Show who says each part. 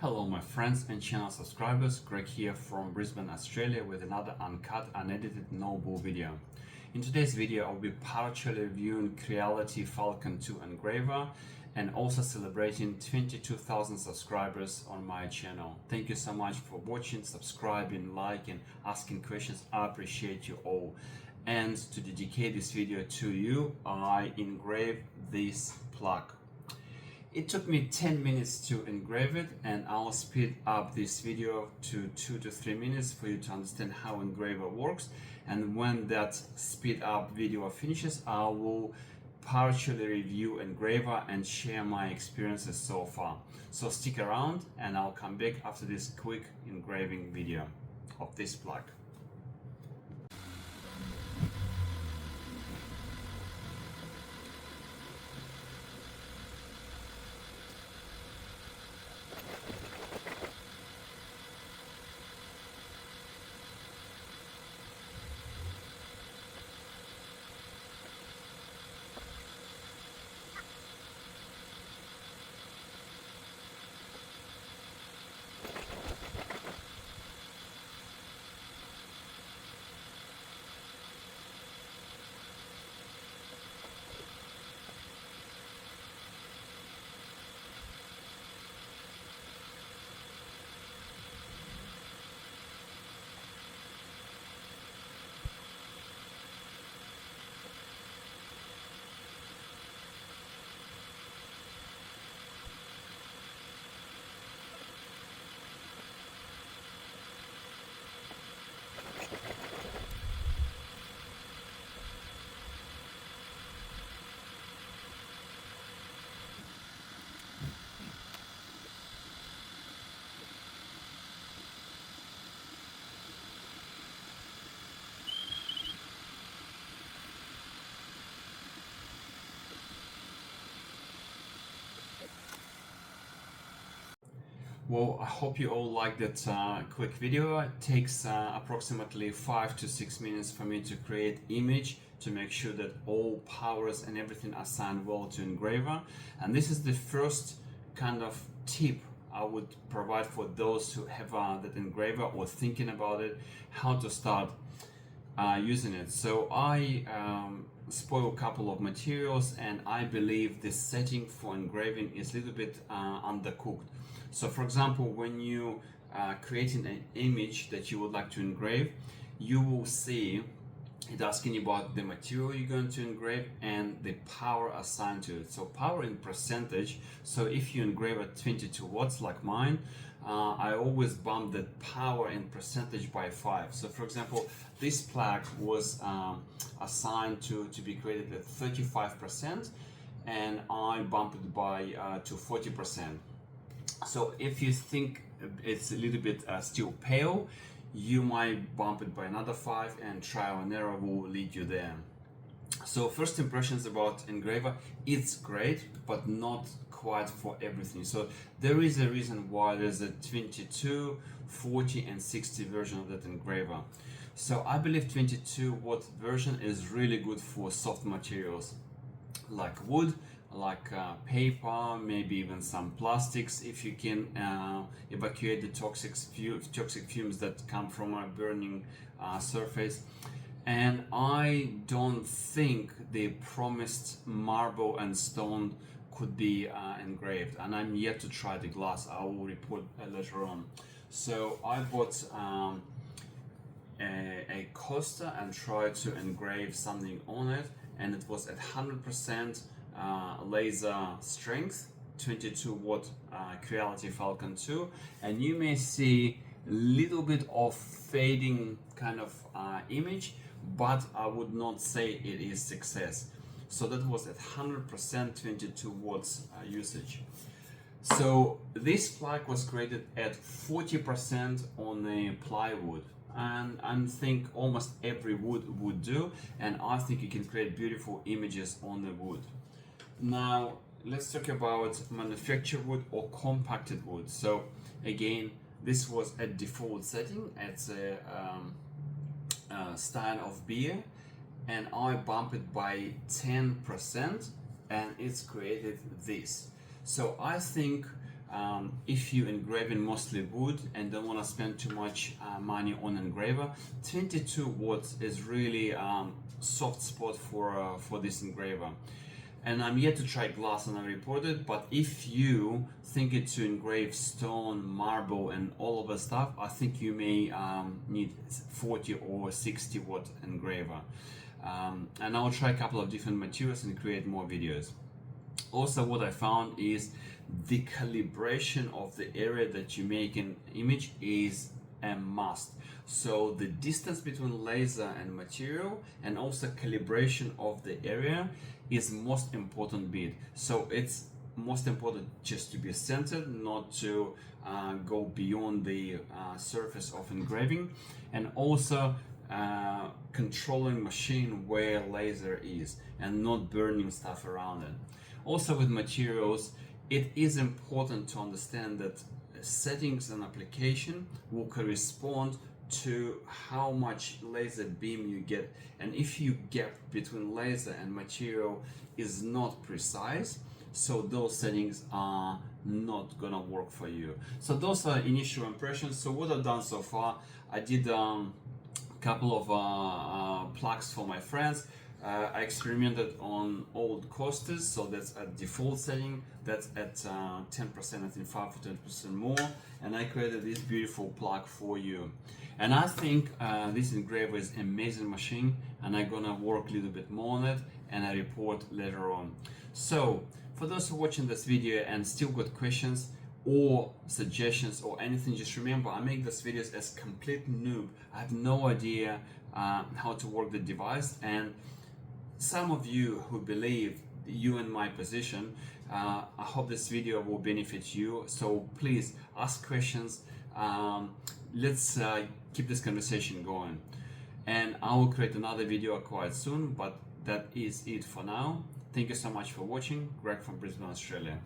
Speaker 1: Hello my friends and channel subscribers, Greg here from Brisbane, Australia with another uncut, unedited, no-bull video. In today's video I'll be partially reviewing Creality Falcon 2 Engraver and also celebrating 22,000 subscribers on my channel. Thank you so much for watching, subscribing, liking, asking questions. I appreciate you all. And to dedicate this video to you, I engraved this plaque. It took me 10 minutes to engrave it, and I'll speed up this video to 2 to 3 minutes for you to understand how engraver works. And when that speed up video finishes, I will partially review engraver and share my experiences so far. So stick around and I'll come back after this quick engraving video of this plaque. Well, I hope you all liked that quick video. It takes approximately 5 to 6 minutes for me to create image to make sure that all powers and everything are assigned well to engraver. And this is the first kind of tip I would provide for those who have that engraver or thinking about it, how to start using it. So I spoil a couple of materials, and I believe this setting for engraving is a little bit undercooked. So for example, when you creating an image that you would like to engrave, you will see it asking about the material you're going to engrave and the power assigned to it. So power in percentage. So if you engrave at 22 watts like mine, I always bump the power in percentage by 5. So for example, this plaque was assigned to be created at 35%, and I bumped it by to 40%. So if you think it's a little bit still pale, you might bump it by another 5, and trial and error will lead you there. So first impressions about engraver, it's great, but not quite for everything. So there is a reason why there's a 22, 40 and 60 version of that engraver. So I believe 22 watt version is really good for soft materials like wood, like paper, maybe even some plastics, if you can evacuate the toxic fumes that come from a burning surface. And I don't think the promised marble and stone could be engraved, and I'm yet to try the glass. I will report later on. So I bought a coaster and tried to engrave something on it, and it was at 100% laser strength, 22 watt Creality Falcon 2, and you may see a little bit of fading kind of image, but I would not say it is success. So that was at 100% 22 watts usage. So this plaque was created at 40% on the plywood, and I think almost every wood would do, and I think you can create beautiful images on the wood. Now let's talk about manufactured wood or compacted wood. So again, this was a default setting. It's a style of beer, and I bump it by 10%, and it's created this. So I think if you engraving mostly wood and don't want to spend too much money on engraver, 22 watts is really soft spot for this engraver. And I'm yet to try glass and I reported, but if you think it to engrave stone, marble and all of the stuff, I think you may need 40 or 60 watt engraver. And I'll try a couple of different materials and create more videos. Also, what I found is the calibration of the area that you make an image is a must. So the distance between laser and material, and also calibration of the area, is most important bit. So it's most important just to be centered, not to go beyond the surface of engraving, and also controlling machine where laser is and not burning stuff around it. Also with materials, it is important to understand that settings and application will correspond to how much laser beam you get, and if your gap between laser and material is not precise, so those settings are not gonna work for you. So those are initial impressions. So what I've done so far, I did couple of plugs for my friends. I experimented on old coasters, so that's at default setting, that's at 10%, I think 5 to 10% more, and I created this beautiful plug for you. And I think this engraver is an amazing machine, and I'm gonna work a little bit more on it and I report later on. So for those who are watching this video and still got questions or suggestions or anything, just remember I make these videos as complete noob. I have no idea how to work the device, and some of you who believe you in my position, I hope this video will benefit you. So please ask questions. Let's keep this conversation going, and I will create another video quite soon, but that is it for now. Thank you so much for watching. Greg from Brisbane, Australia.